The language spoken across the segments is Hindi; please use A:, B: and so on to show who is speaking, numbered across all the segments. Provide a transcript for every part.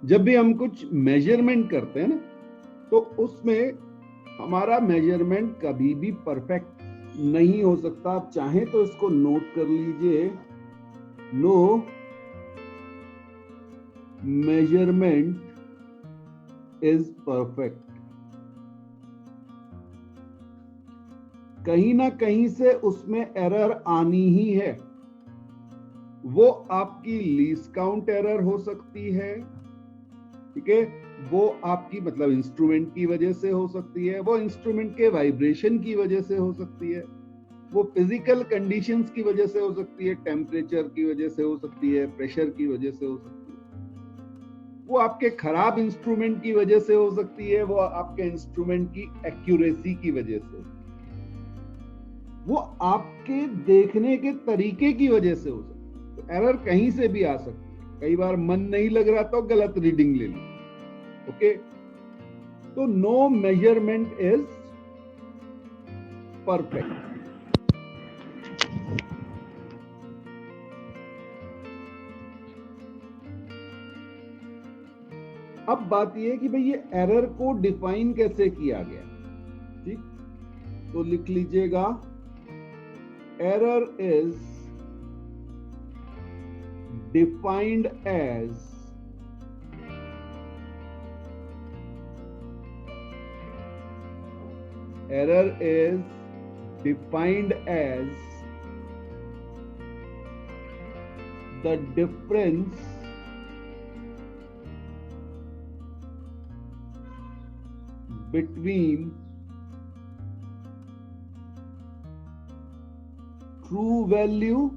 A: जब भी हम कुछ मेजरमेंट करते हैं ना, तो उसमें हमारा मेजरमेंट कभी भी परफेक्ट नहीं हो सकता। आप चाहें तो इसको नोट कर लीजिए, नो मेजरमेंट इज परफेक्ट। कहीं ना कहीं से उसमें एरर आनी ही है। वो आपकी लीस्ट काउंट एरर हो सकती है, ठीक है, वो आपकी मतलब इंस्ट्रूमेंट की वजह से हो सकती है, वो इंस्ट्रूमेंट के वाइब्रेशन की वजह से हो सकती है, वो फिजिकल कंडीशंस की वजह से हो सकती है, टेम्परेचर की वजह से हो सकती है, प्रेशर की वजह से हो सकती है, वो आपके खराब इंस्ट्रूमेंट की वजह से हो सकती है, वो आपके इंस्ट्रूमेंट की एक्यूरेसी की वजह से, वो आपके देखने के तरीके की वजह से हो सकती है। तो एरर कहीं से भी आ सकती है। कई बार मन नहीं लग रहा तो गलत रीडिंग ले ली। ओके, तो नो मेजरमेंट इज परफेक्ट। अब बात यह है कि भाई ये एरर को डिफाइन कैसे किया गया, ठीक, तो लिख लीजिएगा, error is defined as the difference between true value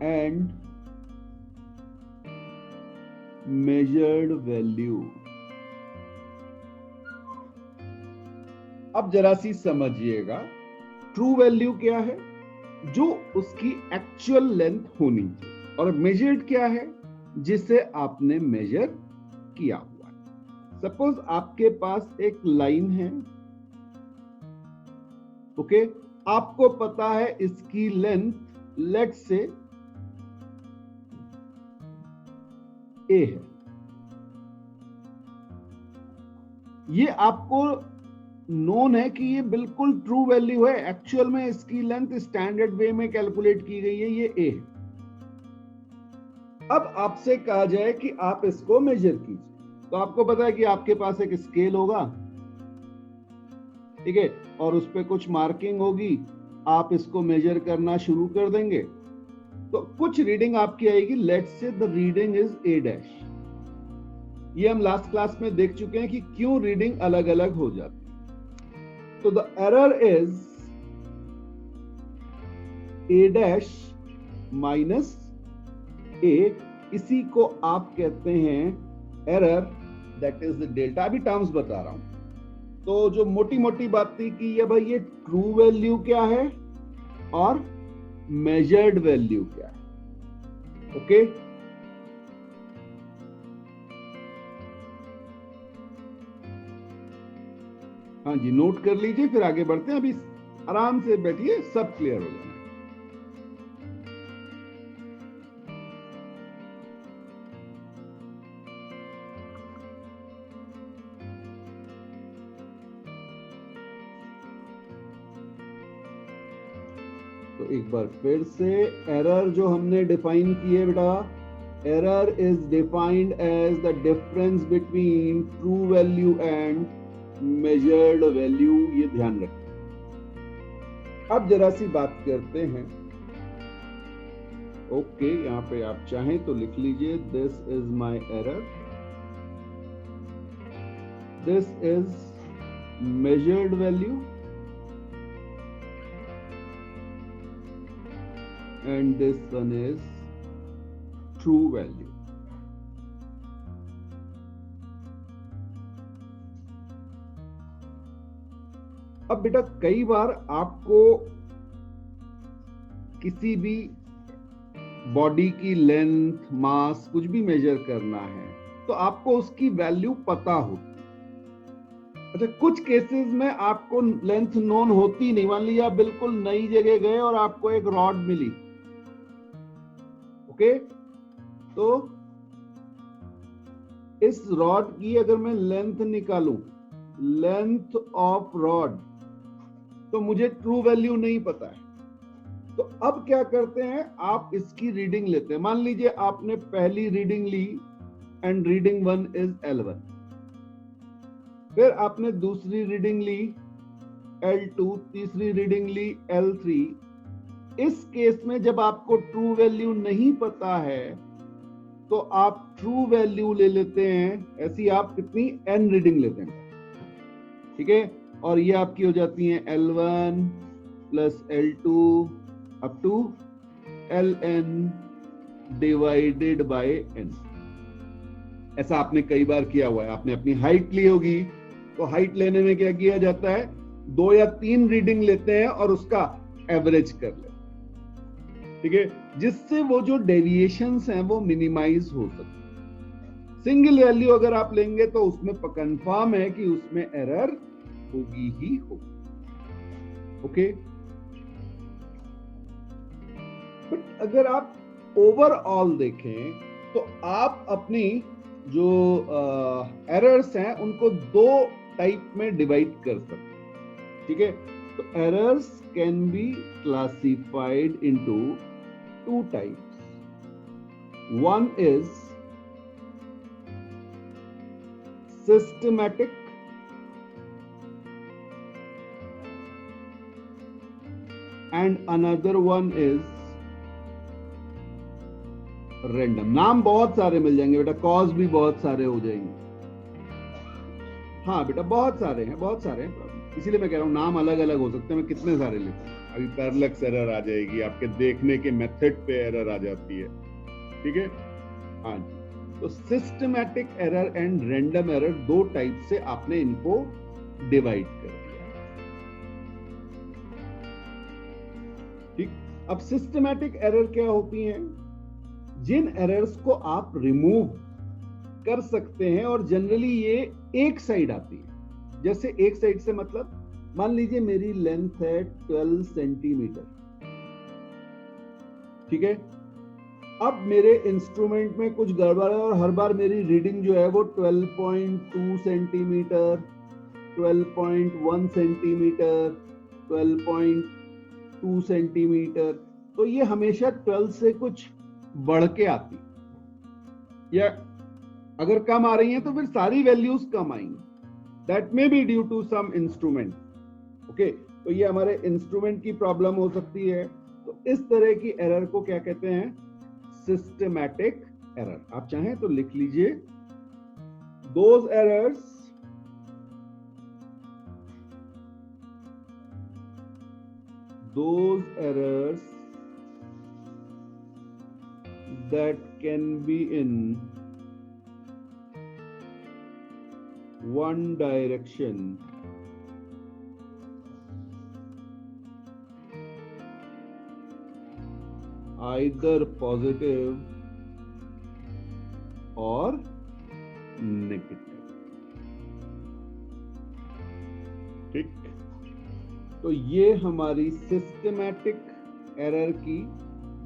A: and measured value। अब जरा सी समझिएगा, ट्रू वैल्यू क्या है, जो उसकी एक्चुअल लेंथ होनी चाहिए, और मेजर्ड क्या है, जिसे आपने मेजर किया हुआ है। सपोज आपके पास एक लाइन है, ओके, आपको पता है इसकी लेंथ लेट से ए है, ये आपको नोन है कि ये बिल्कुल ट्रू वैल्यू है, एक्चुअल में इसकी लेंथ स्टैंडर्ड वे में कैलकुलेट की गई है, ये ए है। अब आपसे कहा जाए कि आप इसको मेजर कीजिए, तो आपको पता है कि आपके पास एक स्केल होगा, ठीक है, और उस पर कुछ मार्किंग होगी, आप इसको मेजर करना शुरू कर देंगे, तो कुछ रीडिंग आपकी आएगी, let's say the reading is A dash. ये हम लास्ट क्लास में देख चुके हैं कि क्यों रीडिंग अलग अलग हो जाती है। तो the error is A dash minus A, इसी को आप कहते हैं error, that is the delta. अभी टर्म्स बता रहा हूं। तो जो मोटी मोटी बात थी कि ये भाई ये ट्रू वैल्यू क्या है और मेजर्ड वैल्यू क्या है, ओके। हाँ जी, नोट कर लीजिए, फिर आगे बढ़ते हैं। अभी आराम से बैठिए, सब क्लियर हो जाए। तो एक बार फिर से एरर जो हमने डिफाइन की है बेटा, error is defined as the difference between true value and measured value, ये ध्यान रखें। अब जरा सी बात करते हैं, ओके, यहां पे आप चाहें तो लिख लीजिए, this is my error, this is measured value and this one is true value। अब बेटा कई बार आपको किसी भी बॉडी की लेंथ, मास, कुछ भी मेजर करना है, तो आपको उसकी वैल्यू पता होती। अच्छा, कुछ केसेस में आपको लेंथ नोन होती नहीं। मान लीजिए आप बिल्कुल नई जगह गए और आपको एक रॉड मिली, ओके, तो इस रॉड की अगर मैं लेंथ निकालूं, लेंथ ऑफ रॉड, तो मुझे ट्रू वैल्यू नहीं पता है। तो अब क्या करते हैं, आप इसकी रीडिंग लेते हैं। मान लीजिए आपने पहली रीडिंग ली एंड रीडिंग 1 इज L1, फिर आपने दूसरी रीडिंग ली L2, तीसरी रीडिंग ली L3। इस केस में जब आपको ट्रू वैल्यू नहीं पता है तो आप ट्रू वैल्यू ले लेते हैं, ऐसी आप कितनी n रीडिंग लेते हैं, ठीक है। और ये आपकी हो जाती है L1 plus L2 up to Ln divided by n। ऐसा आपने कई बार किया हुआ है। आपने अपनी हाइट ली होगी, तो हाइट लेने में क्या किया जाता है, 2 या 3 रीडिंग लेते हैं और उसका एवरेज कर लेते हैं, ठीक है, जिससे वो जो डेविएशंस हैं वो मिनिमाइज हो सकते। सिंगल वैल्यू अगर आप लेंगे तो उसमें कंफर्म है कि उसमें एरर होगी ही होगी, ओके। बट अगर आप ओवरऑल देखें तो आप अपनी जो एरर्स हैं उनको 2 टाइप में डिवाइड कर सकते हैं, ठीक है। तो errors can be classified into 2 types. One is systematic and another one is random। नाम बहुत सारे मिल जाएंगे बेटा, कॉज भी बहुत सारे हो जाएंगे। हाँ बेटा बहुत सारे हैं, इसीलिए मैं कह रहा हूं नाम अलग अलग हो सकते हैं। मैं कितने सारे लिखूं, अभी पैरेलक्स एरर आ जाएगी, आपके देखने के मेथड पे एरर आ जाती है, ठीक है। हाँ जी, तो systematic error and random error 2 type से आपने इनको डिवाइड कर दिया, ठीक। अब सिस्टमैटिक एरर क्या होती हैं, जिन एरर्स को आप रिमूव कर सकते हैं और जनरली ये एक साइड आती है। जैसे एक साइड से मतलब मान लीजिए मेरी लेंथ है 12 सेंटीमीटर, ठीक है। अब मेरे इंस्ट्रूमेंट में कुछ गड़बड़ है और हर बार मेरी रीडिंग जो है वो 12.2 सेंटीमीटर, 12.1 सेंटीमीटर, 12.2 सेंटीमीटर, तो ये हमेशा 12 से कुछ बढ़ के आती, या अगर कम आ रही हैं तो फिर सारी वैल्यूज कम आएंगी। That may be due to some instrument, okay. तो ये हमारे इंस्ट्रूमेंट की प्रॉब्लम हो सकती है। तो इस तरह की एरर को क्या कहते हैं, सिस्टमैटिक एरर। आप चाहें तो लिख लीजिए, those errors that can be in one direction either positive or negative, ठीक। तो ये हमारी सिस्टमैटिक एरर की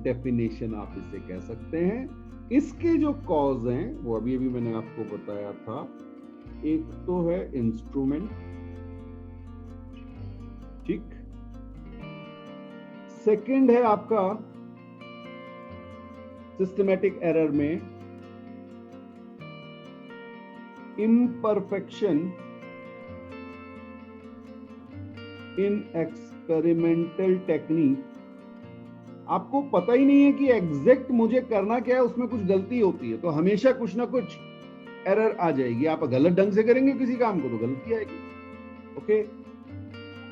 A: डेफिनेशन आप इसे कह सकते हैं। इसके जो कॉज हैं वो अभी मैंने आपको बताया था। एक तो है इंस्ट्रूमेंट, ठीक। सेकंड है आपका सिस्टमैटिक एरर में इम्परफेक्शन इन एक्सपेरिमेंटल टेक्निक। आपको पता ही नहीं है कि एग्जैक्ट मुझे करना क्या है, उसमें कुछ गलती होती है, तो हमेशा कुछ ना कुछ एरर आ जाएगी। आप गलत ढंग से करेंगे किसी काम को तो गलती आएगी, okay.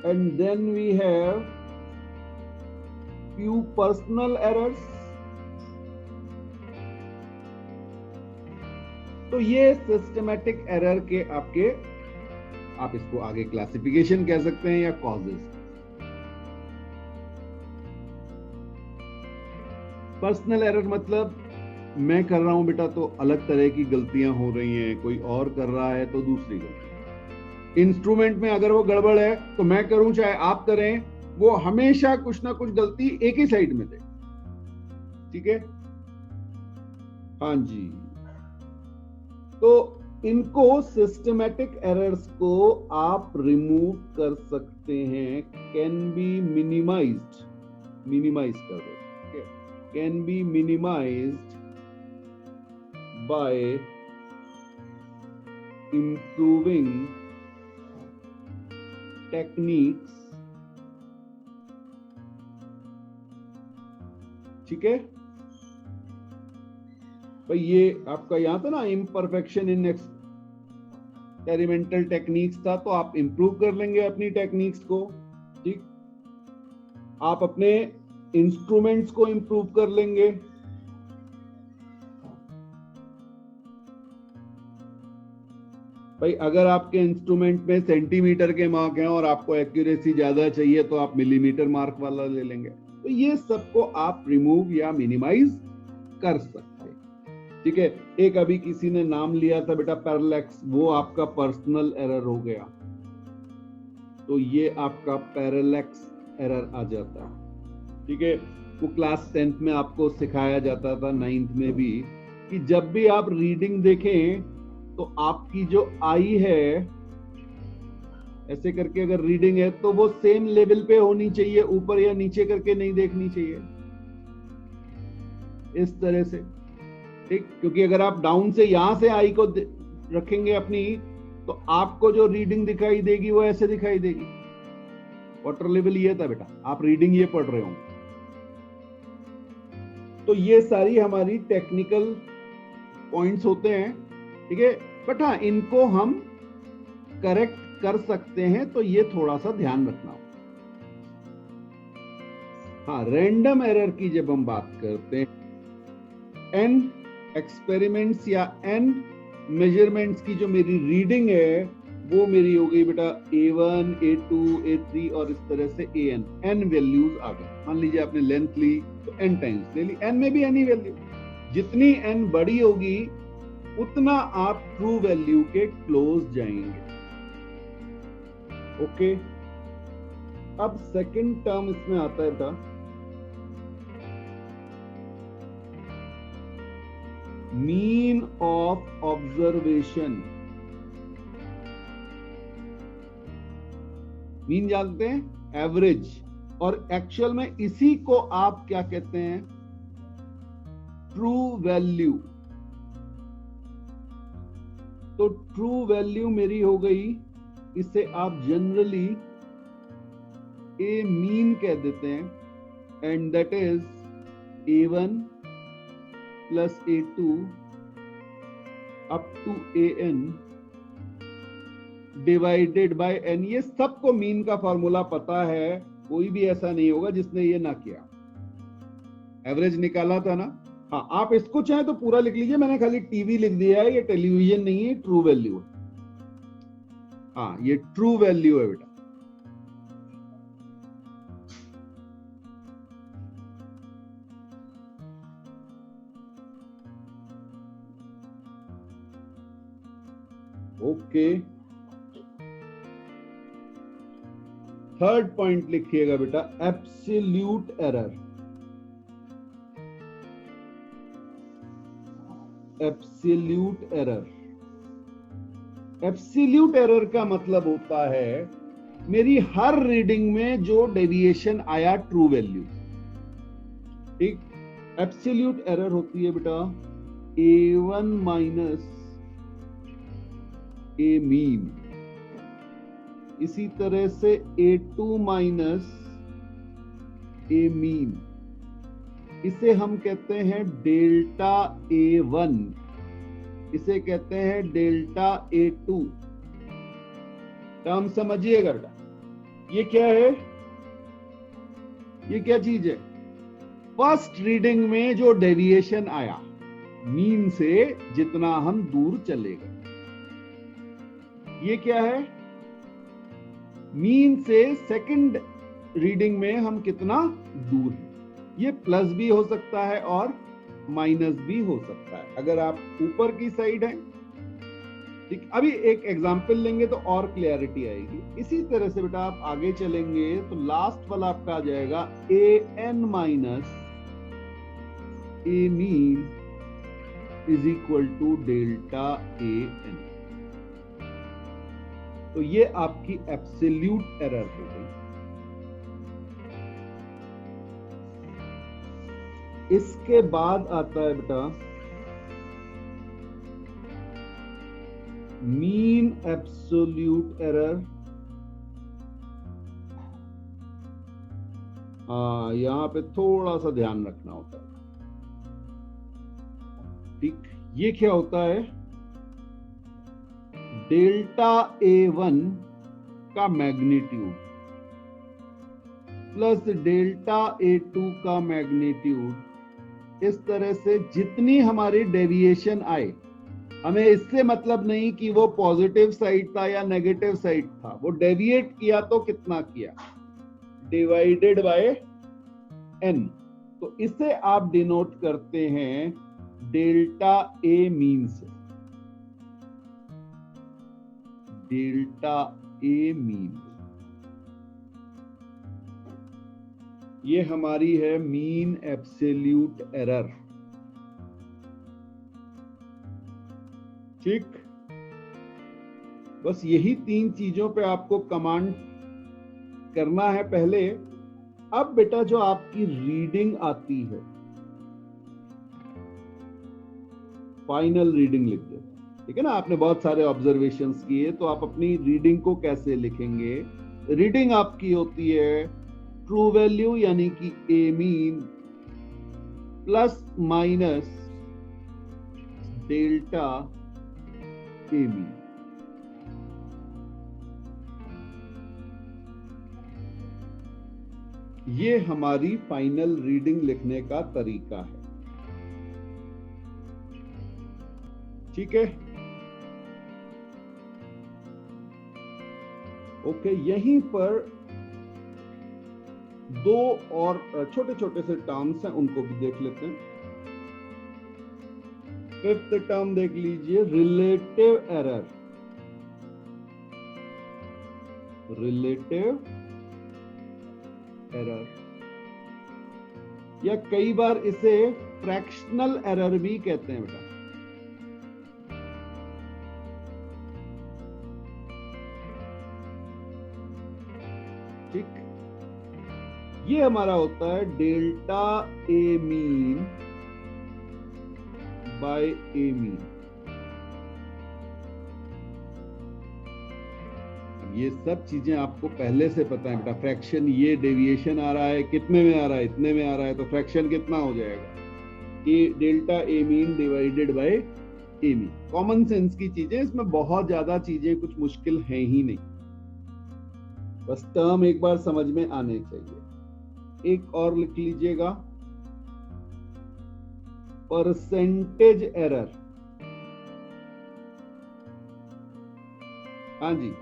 A: And then we have few personal errors. तो ये सिस्टमैटिक एरर के आपके, आप इसको आगे क्लासिफिकेशन कह सकते हैं या कॉजेस। पर्सनल एरर मतलब मैं कर रहा हूं बेटा तो अलग तरह की गलतियां हो रही हैं, कोई और कर रहा है तो दूसरी गलती। इंस्ट्रूमेंट में अगर वो गड़बड़ है तो मैं करूं चाहे आप करें, वो हमेशा कुछ ना कुछ गलती एक ही साइड में दे, ठीक है। हाँ जी, तो इनको सिस्टमैटिक एरर्स को आप रिमूव कर सकते हैं, कैन बी मिनिमाइज्ड, मिनिमाइज कर दो, can be minimised by improving techniques, ठीक है भाई। ये आपका यहां था ना इम्परफेक्शन इन एक्सपेरिमेंटल टेक्निक्स था, तो आप इंप्रूव कर लेंगे अपनी टेक्निक्स को, ठीक। आप अपने इंस्ट्रूमेंट्स को इंप्रूव कर लेंगे, भाई। अगर आपके इंस्ट्रूमेंट में सेंटीमीटर के मार्क हैं और आपको एक्यूरेसी ज्यादा चाहिए तो आप मिलीमीटर मार्क वाला ले लेंगे। तो ये सबको आप रिमूव या मिनिमाइज कर सकते हैं, ठीक है। एक अभी किसी ने नाम लिया था बेटा पैरेलैक्स, वो आपका पर्सनल एरर हो गया, तो ये आपका पैरेलैक्स एरर आ जाता है, ठीक है। वो क्लास 10th में आपको सिखाया जाता था, 9th में भी, कि जब भी आप रीडिंग देखें तो आपकी जो आई है ऐसे करके अगर रीडिंग है तो वो सेम लेवल पे होनी चाहिए, ऊपर या नीचे करके नहीं देखनी चाहिए, इस तरह से, ठीक। क्योंकि अगर आप डाउन से यहां से आई को रखेंगे अपनी, तो आपको जो रीडिंग दिखाई देगी वो ऐसे दिखाई देगी। वाटर लेवल ये था बेटा, आप रीडिंग ये पढ़ रहे हो। तो ये सारी हमारी टेक्निकल पॉइंट्स होते हैं, ठीक है। बट हाँ, इनको हम करेक्ट कर सकते हैं, तो ये थोड़ा सा ध्यान रखना होगा। हाँ, रैंडम एरर की जब हम बात करते हैं, n एक्सपेरिमेंट्स या n मेजरमेंट्स की जो मेरी रीडिंग है वो मेरी हो गई बेटा A1, A2, A3 और इस तरह से AN, n वैल्यूज आ गई। मान लीजिए आपने लेंथ ली तो n टाइम्स ले ली, n में भी n ही वैल्यू, जितनी n बड़ी होगी उतना आप ट्रू वैल्यू के क्लोज जाएंगे, ओके। अब सेकंड टर्म इसमें आता है था मीन ऑफ ऑब्जर्वेशन। मीन जानते हैं, एवरेज, और एक्चुअल में इसी को आप क्या कहते हैं, ट्रू वैल्यू। तो ट्रू वैल्यू मेरी हो गई, इसे आप जनरली ए मीन कह देते हैं, and that is A1 plus A2 up to AN divided by n। ये सबको मीन का फॉर्मूला पता है, कोई भी ऐसा नहीं होगा जिसने ये ना किया। एवरेज निकाला था ना। हाँ, आप इसको चाहे तो पूरा लिख लीजिए, मैंने खाली टीवी लिख दिया है, ये टेलीविजन नहीं है, ट्रू वैल्यू है। हाँ, ये ट्रू वैल्यू है बेटा। ओके, थर्ड पॉइंट लिखिएगा बेटा, absolute error. Absolute error, absolute error का मतलब होता है मेरी हर रीडिंग में जो डेविएशन आया ट्रू वैल्यू, ठीक। एब्सोल्यूट एरर होती है बेटा A1 माइनस A मीन, इसी तरह से A2 माइनस A मीन, इसे हम कहते हैं डेल्टा A1, इसे कहते हैं डेल्टा A2। टर्म समझिएगा बेटा, ये क्या है, ये क्या चीज है, फर्स्ट रीडिंग में जो डेविएशन आया मीन से जितना हम दूर चले गए, ये क्या है, मीन से सेकंड रीडिंग में हम कितना दूर हैं। ये प्लस भी हो सकता है और माइनस भी हो सकता है अगर आप ऊपर की साइड हैं, ठीक। अभी एक एग्जांपल लेंगे तो और क्लियरिटी आएगी। इसी तरह से बेटा आप आगे चलेंगे तो लास्ट वाला आपका आ जाएगा AN minus A mean is equal to delta A N. तो ये आपकी एब्सोल्यूट एरर हो गई। इसके बाद आता है बेटा मीन एब्सोल्यूट एरर। यहां पे थोड़ा सा ध्यान रखना होता है। ठीक, ये क्या होता है? डेल्टा A1 का मैग्नीट्यूड प्लस डेल्टा A2 का मैग्नीट्यूड, इस तरह से जितनी हमारी डेविएशन आए, हमें इससे मतलब नहीं कि वो पॉजिटिव साइड था या नेगेटिव साइड था, वो डेविएट किया तो कितना किया, डिवाइडेड बाय n। तो इसे आप डिनोट करते हैं डेल्टा A मीन से। डेल्टा A मीन ये हमारी है मीन एब्सोल्यूट एरर। ठीक, बस यही 3 चीजों पे आपको कमांड करना है पहले। अब बेटा जो आपकी रीडिंग आती है, फाइनल रीडिंग लिख दो। ठीक है ना, आपने बहुत सारे ऑब्जर्वेशंस किए, तो आप अपनी रीडिंग को कैसे लिखेंगे? रीडिंग आपकी होती है ट्रू वैल्यू यानी कि ए mean plus minus delta A mean. ये हमारी फाइनल रीडिंग लिखने का तरीका है। ठीक है, ओके। यहीं पर 2 और छोटे छोटे से टर्म्स हैं, उनको भी देख लेते हैं। 5th टर्म देख लीजिए, रिलेटिव एरर। रिलेटिव एरर, या कई बार इसे फ्रैक्शनल एरर भी कहते हैं बेटा। ठीक, ये हमारा होता है delta A mean by A mean. ये सब चीजें आपको पहले से पता है बेटा। फ्रैक्शन, ये डेविएशन आ रहा है, कितने में आ रहा है? इतने में आ रहा है, तो फ्रैक्शन कितना हो जाएगा? ये delta A mean divided by A mean. Common sense की चीजें, इसमें बहुत ज्यादा चीजें कुछ मुश्किल है ही नहीं, बस टर्म एक बार समझ में आने चाहिए। एक और लिख लीजिएगा, परसेंटेज एरर। हाँ जी,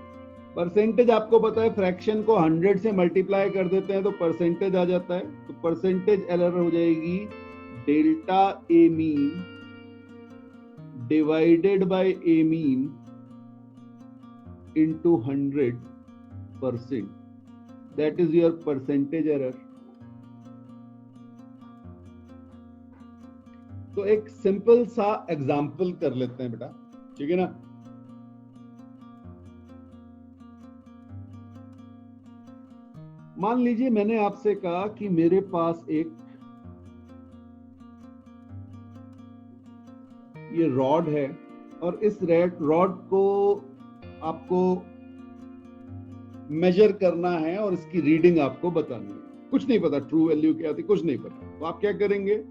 A: परसेंटेज आपको पता है, फ्रैक्शन को 100 से मल्टीप्लाई कर देते हैं तो परसेंटेज आ जाता है। तो परसेंटेज एरर हो जाएगी delta A mean divided by A mean into 100%। That is your percentage error. तो एक सिंपल सा एग्जाम्पल कर लेते हैं बेटा, ठीक है ना। मान लीजिए मैंने आपसे कहा कि मेरे पास एक ये रॉड है, और इस रॉड को आपको मेजर करना है और इसकी रीडिंग आपको बतानी है। कुछ नहीं पता ट्रू वैल्यू क्या थी, कुछ नहीं पता, तो आप क्या करेंगे?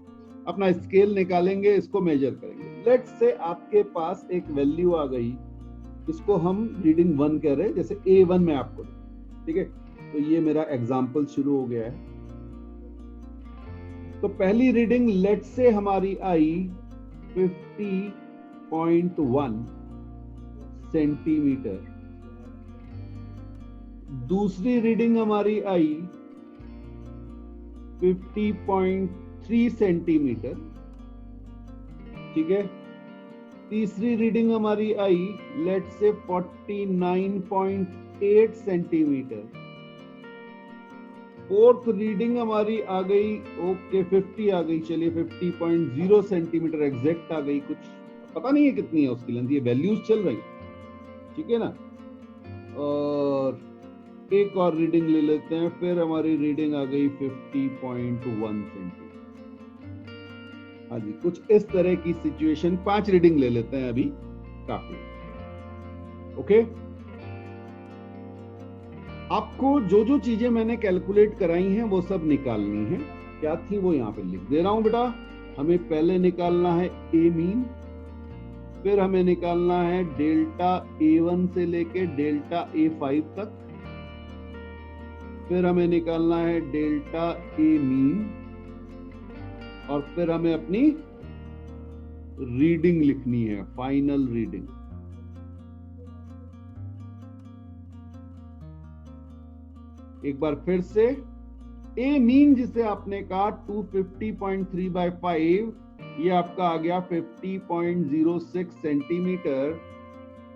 A: अपना स्केल निकालेंगे, इसको मेजर करेंगे। लेट्स से आपके पास एक वैल्यू आ गई, इसको हम रीडिंग 1 कह रहे हैं, जैसे A1 में आपको, ठीक है। तो ये मेरा एग्जाम्पल शुरू हो गया है। तो पहली रीडिंग लेट्स से हमारी आई 50.1 सेंटीमीटर। दूसरी रीडिंग हमारी आई 50.3 सेंटीमीटर, ठीक है। तीसरी रीडिंग हमारी I let's say 49.8 centimetre. Fourth reading हमारी आ गई, ओके 50 आ गई, चलिए 50.0 सेंटीमीटर एग्जैक्ट आ गई, कुछ पता नहीं है कितनी है उसकी लेंथ, ये वैल्यूज चल रही, ठीक है ना। और एक और रीडिंग ले लेते हैं, फिर हमारी रीडिंग आ गई 50.1 सेंटीमीटर। हाँ जी, कुछ इस तरह की सिचुएशन, 5 रीडिंग ले लेते हैं अभी, काफी। ओके, आपको जो जो चीजें मैंने कैलकुलेट कराई हैं वो सब निकालनी है। क्या थी वो यहां पे लिख दे रहा हूं बेटा। हमें पहले निकालना है ए मीन, फिर हमें निकालना है डेल्टा A1 से लेके डेल्टा A5 तक, फिर हमें निकालना है डेल्टा A मीन, और फिर हमें अपनी रीडिंग लिखनी है, फाइनल रीडिंग। एक बार फिर से, ए मीन जिसे आपने कहा 250.3/5, ये आपका आ गया 50.06 सेंटीमीटर।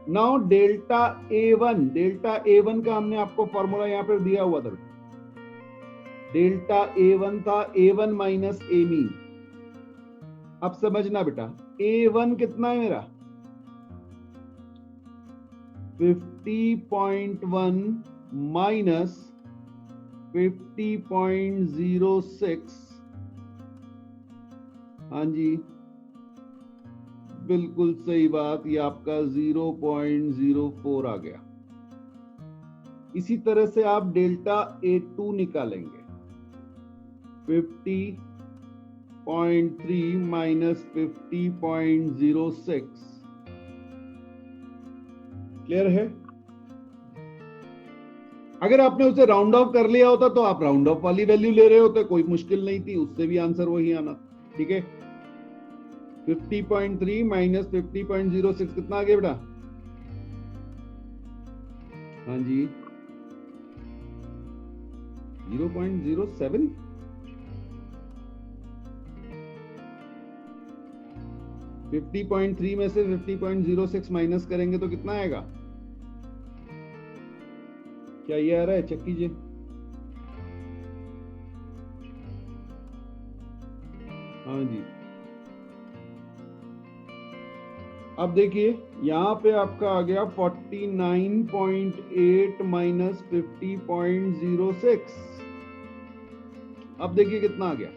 A: नाउ डेल्टा A1 का हमने आपको फॉर्मूला यहां पर दिया हुआ था, डेल्टा A1 था A1 माइनस ए मीन। अब समझना बेटा, A1 कितना है मेरा 50.1 माइनस 50.06, हाँ जी बिल्कुल सही बात, ये आपका 0.04 आ गया। इसी तरह से आप डेल्टा A2 निकालेंगे, 50.3 माइनस 50.06, क्लियर है। अगर आपने उसे राउंड ऑफ कर लिया होता तो आप राउंड ऑफ वाली वैल्यू ले रहे होते, कोई मुश्किल नहीं थी, उससे भी आंसर वही आना, ठीक है। 50.3 माइनस 50.06 कितना आ गया बेटा, हाँ जी 0.07, फिफ्टी पॉइंट थ्री में से 50.06 माइनस करेंगे तो कितना आएगा, क्या ये आ रहा है, चेक कीजिए। हाँ जी, अब देखिए यहां पे आपका आ गया 49.8 माइनस 50.06। अब देखिए कितना आ गया,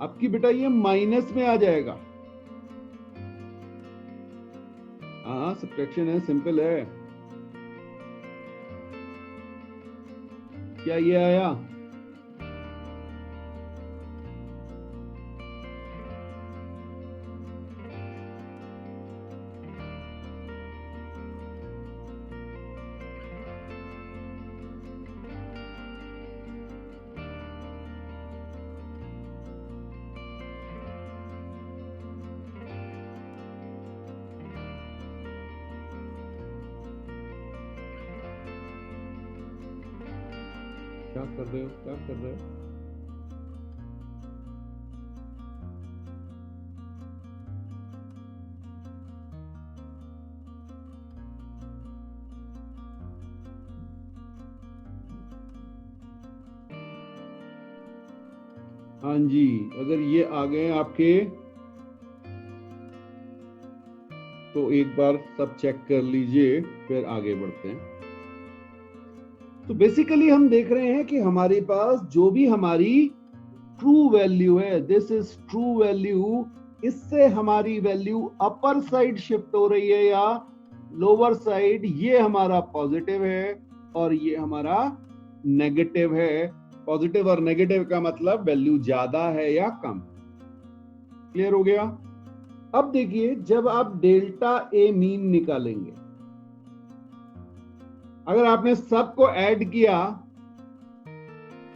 A: आपकी बेटा ये माइनस में आ जाएगा। हाँ सब्ट्रैक्शन है, सिंपल है। क्या ये आया, क्या कर रहे हो, क्या कर रहे हो। हाँ जी, अगर ये आ गए आपके तो एक बार सब चेक कर लीजिए, फिर आगे बढ़ते हैं। तो बेसिकली हम देख रहे हैं कि हमारे पास जो भी हमारी ट्रू वैल्यू है, दिस इज ट्रू वैल्यू, इससे हमारी वैल्यू अपर साइड शिफ्ट हो रही है या लोअर साइड, ये हमारा पॉजिटिव है और ये हमारा नेगेटिव है। पॉजिटिव और नेगेटिव का मतलब वैल्यू ज्यादा है या कम, क्लियर हो गया। अब देखिए जब आप डेल्टा ए मीन निकालेंगे, अगर आपने सबको ऐड किया,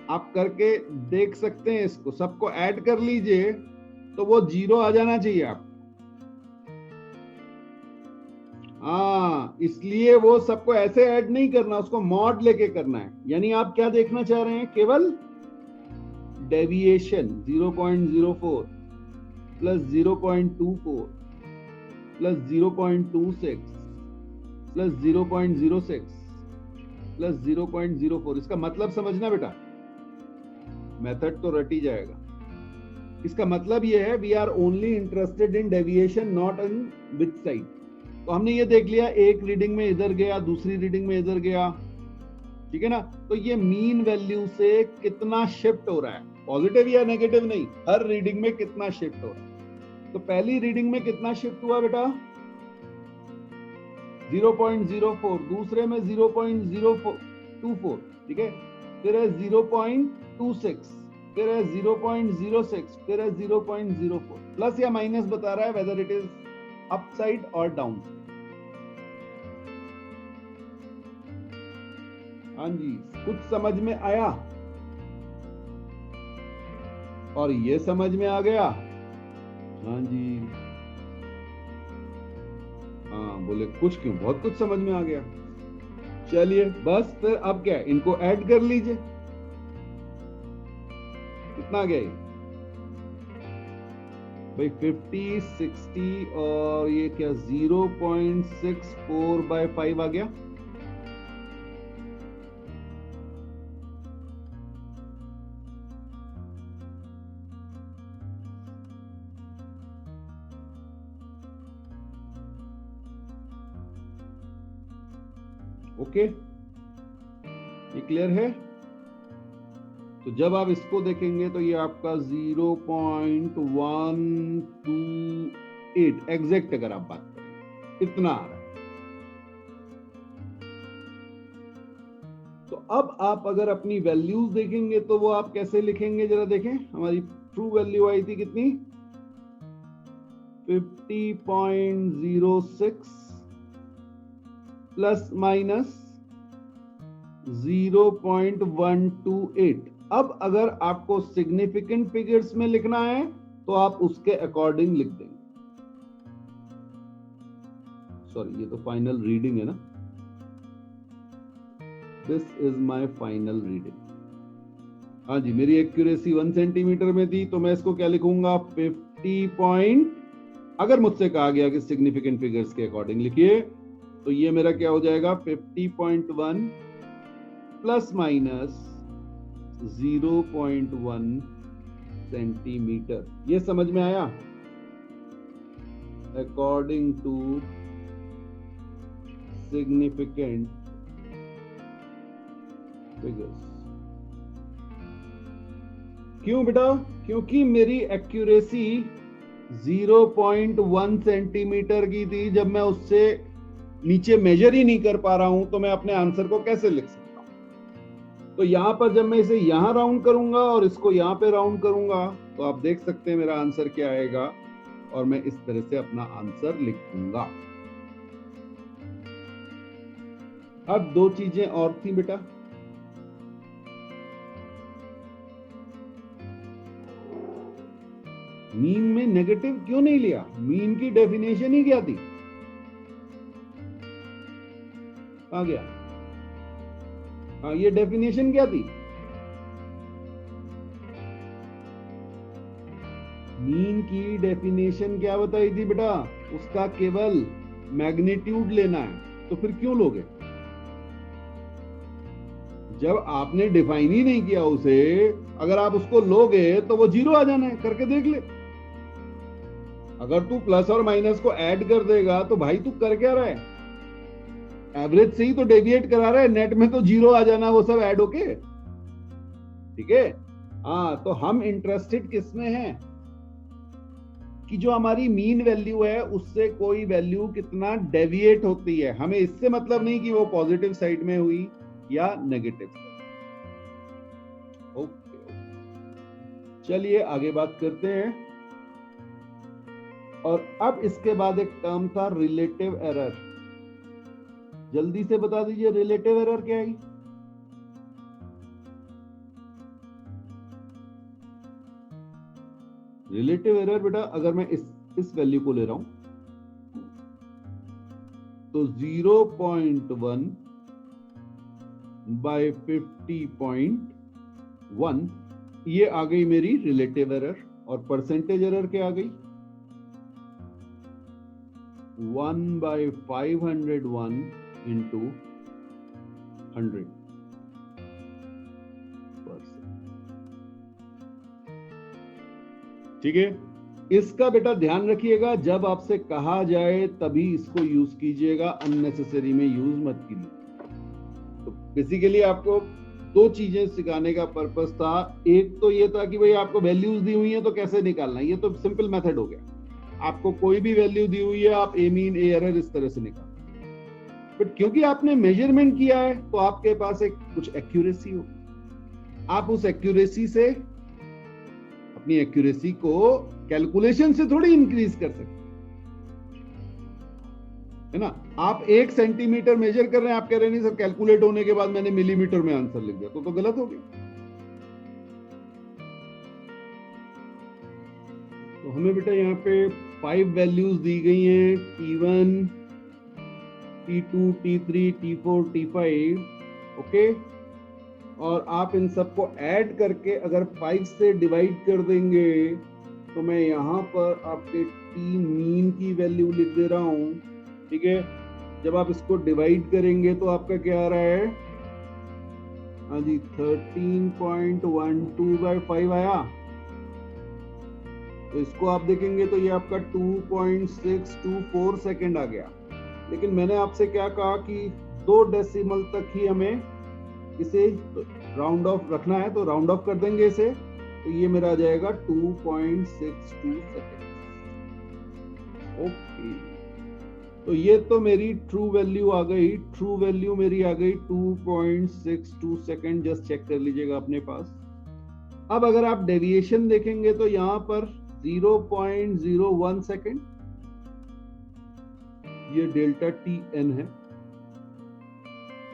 A: आप करके देख सकते हैं इसको, सबको ऐड कर लीजिए तो वो 0 आ जाना चाहिए आपको। हाँ, इसलिए वो सबको ऐसे ऐड नहीं करना, उसको मॉड लेके करना है। यानी आप क्या देखना चाह रहे हैं, केवल deviation 0.04 plus 0.24 plus 0.26 plus 0.06 plus 0.04। इसका मतलब समझना बेटा, मेथड तो रट ही जाएगा। इसका मतलब ये है we are only interested in deviation, not in which side. तो हमने ये देख लिया, एक रीडिंग में इधर गया, दूसरी रीडिंग में इधर गया, ठीक है ना। तो ये मीन वैल्यू से कितना शिफ्ट हो रहा है, पॉजिटिव या नेगेटिव नहीं, हर रीडिंग में कितना शिफ्ट हो रहा है। तो पहली रीडिंग में कितना शिफ्ट हुआ बेटा, 0.04, दूसरे में 0.024, ठीक है, फिर है 0.26, फिर है 0.06, फिर है 0.04। प्लस या माइनस बता रहा है वेदर इट इज अपसाइड और डाउन। हाँ जी, कुछ समझ में आया और ये समझ में आ गया। हाँ जी, हाँ बोले कुछ क्यों, बहुत कुछ समझ में आ गया। चलिए बस फिर अब क्या है, इनको ऐड कर लीजिए। कितना गया ये भाई, 50, 60 और ये क्या 0.64/5 आ गया। ओके, ये क्लियर है। तो जब आप इसको देखेंगे तो ये आपका 0.128 एग्जैक्ट अगर आप बात करें इतना आ रहा है। तो अब आप अगर अपनी वैल्यूज देखेंगे तो वो आप कैसे लिखेंगे, जरा देखें। हमारी ट्रू वैल्यू आई थी कितनी, 50.06 प्लस माइनस 0.128। अब अगर आपको सिग्निफिकेंट फिगर्स में लिखना है तो आप उसके अकॉर्डिंग लिख देंगे। सॉरी, ये तो फाइनल रीडिंग है ना, this is my final reading. हाँ जी, मेरी एक्यूरेसी 1 सेंटीमीटर में थी, तो मैं इसको क्या लिखूंगा, 50 अगर मुझसे कहा गया कि सिग्निफिकेंट फिगर्स के अकॉर्डिंग लिखिए, तो ये मेरा क्या हो जाएगा, 50.1 प्लस माइनस 0.1 सेंटीमीटर। ये समझ में आया, अकॉर्डिंग टू सिग्निफिकेंट फिगर्स। क्यों बेटा, क्योंकि मेरी एक्यूरेसी 0.1 सेंटीमीटर की थी। जब मैं उससे नीचे मेजर ही नहीं कर पा रहा हूं तो मैं अपने आंसर को कैसे लिख सकता हूं। तो यहां पर जब मैं इसे यहां राउंड करूंगा और इसको यहां पे राउंड करूंगा तो आप देख सकते हैं मेरा आंसर क्या आएगा, और मैं इस तरह से अपना आंसर लिख दूंगा। अब दो चीजें और थी बेटा, मीन में नेगेटिव क्यों नहीं लिया, मीन की डेफिनेशन ही क्या थी, आ गया। हाँ, ये डेफिनेशन क्या थी, मीन की डेफिनेशन क्या बताई थी बेटा, उसका केवल मैग्नीट्यूड लेना है। तो फिर क्यों लोगे, जब आपने डिफाइन ही नहीं किया उसे, अगर आप उसको लोगे तो वो 0 आ जाना है, करके देख ले। अगर तू प्लस और माइनस को ऐड कर देगा तो भाई तू कर क्या रहा है, एवरेज से ही तो डेविएट करा रहा है, नेट में तो 0 आ जाना वो सब ऐड होके, ठीक है। हाँ, तो हम इंटरेस्टेड किसमें हैं कि जो हमारी मीन वैल्यू है उससे कोई वैल्यू कितना डेविएट होती है। हमें इससे मतलब नहीं कि वो पॉजिटिव साइड में हुई या नेगेटिव। ओके, चलिए आगे बात करते हैं। और अब इसके बाद एक टर्म था रिलेटिव एरर। जल्दी से बता दीजिए रिलेटिव एरर क्या है। रिलेटिव एरर बेटा, अगर मैं इस वैल्यू को ले रहा हूं तो 0.1 बाय 50.1 ये आ गई मेरी रिलेटिव एरर। और परसेंटेज एरर क्या आ गई, 1/501 इंटू 100%। ठीक है, इसका बेटा ध्यान रखिएगा, जब आपसे कहा जाए तभी इसको यूज कीजिएगा, अननेसेसरी में यूज मत कीजिए। तो बेसिकली आपको दो चीजें सिखाने का पर्पस था। एक तो ये था कि भाई आपको वैल्यूज दी हुई है तो कैसे निकालना है, ये तो सिंपल मेथड हो गया। आपको कोई भी वैल्यू दी हुई है, आप ए मीन ए एरर इस तरह से निकाल, बट क्योंकि आपने मेजरमेंट किया है तो आपके पास एक कुछ एक्यूरेसी हो, आप उस एक्यूरेसी से अपनी एक्यूरेसी को कैलकुलेशन से थोड़ी इंक्रीज कर सकते है ना। आप 1 सेंटीमीटर मेजर कर रहे हैं, आप कह रहे नहीं सर कैलकुलेट होने के बाद मैंने मिलीमीटर में आंसर लिख दिया, तो गलत हो गया। तो हमें बेटा यहाँ पे 5 वैल्यूज दी गई हैं, T1, T2, T3, T4, T5, okay. और आप इन सबको ऐड करके अगर 5 से डिवाइड कर देंगे तो मैं यहाँ पर आपके T मीन की वैल्यू लिख दे रहा हूं, ठीक है। जब आप इसको डिवाइड करेंगे तो आपका क्या आ रहा है, हाँ जी 13.12/5 आया। तो इसको आप देखेंगे तो ये आपका 2.624 सेकेंड आ गया। लेकिन मैंने आपसे क्या कहा कि 2 डेसिमल तक ही हमें इसे राउंड ऑफ रखना है, तो राउंड ऑफ कर देंगे इसे, तो ये मेरा आ जाएगा 2.62 सेकेंड। ओके, तो ये तो मेरी ट्रू वैल्यू आ गई, ट्रू वैल्यू मेरी आ गई 2.62 सेकेंड। जस्ट चेक कर लीजिएगा अपने पास। अब अगर आप डेविएशन देखेंगे तो यहां पर 0.01 सेकेंड, ये डेल्टा टी एन है,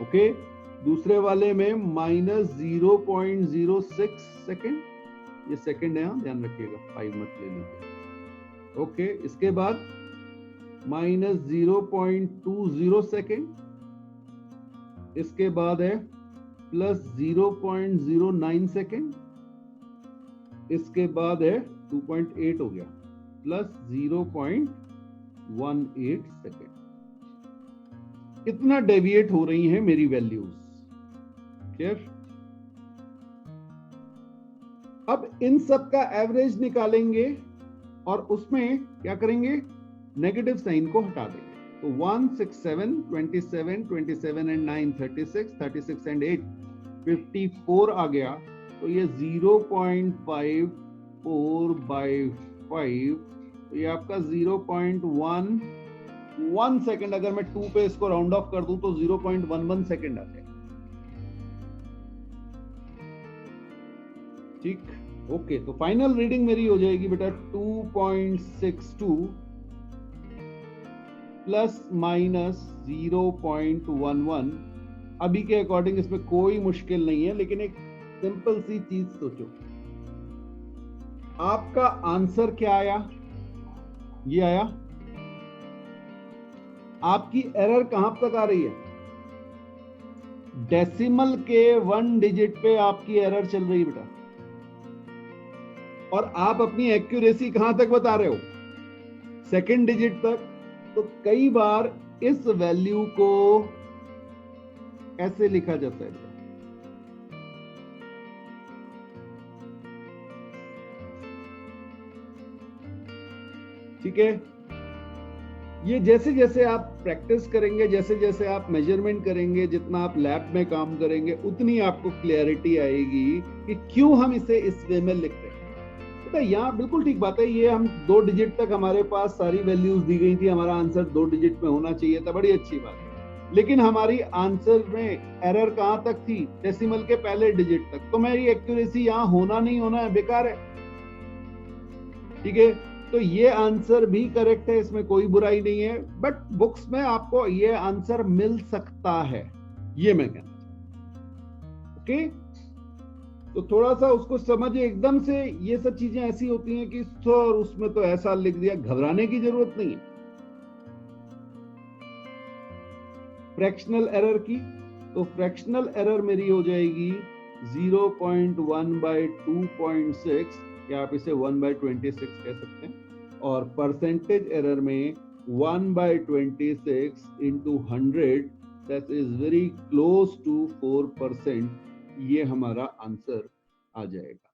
A: ओके। दूसरे वाले में -0.06 सेकेंड, ये सेकेंड है, ध्यान रखिएगा, 5 मत ले लीजिए, ओके। इसके बाद -0.20 सेकेंड, इसके बाद है +0.09 सेकेंड, इसके बाद है 2.8 हो गया, +0.18 सेकेंड। इतना डेविएट हो रही हैं मेरी वैल्यूज, क्लियर। अब इन सब का एवरेज निकालेंगे और उसमें क्या करेंगे, नेगेटिव साइन को हटा देंगे। तो 1, 6, 7, 27, 27 एंड 9 36, 36 एंड 8 54 आ गया। तो ये 0.54/5, तो ये आपका 0.11 सेकेंड। अगर मैं 2 पे इसको राउंड ऑफ कर दूं तो 0.11 सेकेंड आ जाए, ठीक, ओके। तो फाइनल रीडिंग मेरी हो जाएगी बेटा 2.62 ±0.11। अभी के अकॉर्डिंग इसमें कोई मुश्किल नहीं है, लेकिन एक सिंपल सी चीज सोचो, आपका आंसर क्या आया, ये आया। आपकी एरर कहां तक आ रही है, डेसिमल के 1 डिजिट पे आपकी एरर चल रही है बेटा। और आप अपनी एक्यूरेसी कहां तक बता रहे हो, सेकंड डिजिट तक। तो कई बार इस वैल्यू को ऐसे लिखा जाता है, ठीक है। ये जैसे जैसे आप प्रैक्टिस करेंगे, जैसे जैसे आप मेजरमेंट करेंगे, जितना आप लैब में काम करेंगे, उतनी आपको क्लैरिटी आएगी कि क्यों हम इसे इस वे में लिख रहे हैं। तो यहाँ बिल्कुल ठीक बात है, ये हम 2 डिजिट तक हमारे पास सारी वैल्यूज दी गई थी, हमारा आंसर 2 डिजिट में होना चाहिए था, बड़ी अच्छी बात है। लेकिन हमारी आंसर में एरर कहां तक थी, डेसिमल के पहले डिजिट तक। तो मेरी एक्यूरेसी यहाँ होना नहीं होना है, बेकार है, ठीक है। तो ये आंसर भी करेक्ट है, इसमें कोई बुराई नहीं है, बट बुक्स में आपको ये आंसर मिल सकता है, ये मैं कहना चाहता हूं, ओके। तो थोड़ा सा उसको समझिए, एकदम से ये सब चीजें ऐसी होती हैं कि सर उसमें तो ऐसा लिख दिया, घबराने की जरूरत नहीं है। फ्रैक्शनल एरर की, तो फ्रैक्शनल एरर मेरी हो जाएगी 0.1/2.6, या आप इसे 1/26 कह सकते हैं। और परसेंटेज एरर में 1/26 × 100 that is very close to 4%, ये हमारा आंसर आ जाएगा।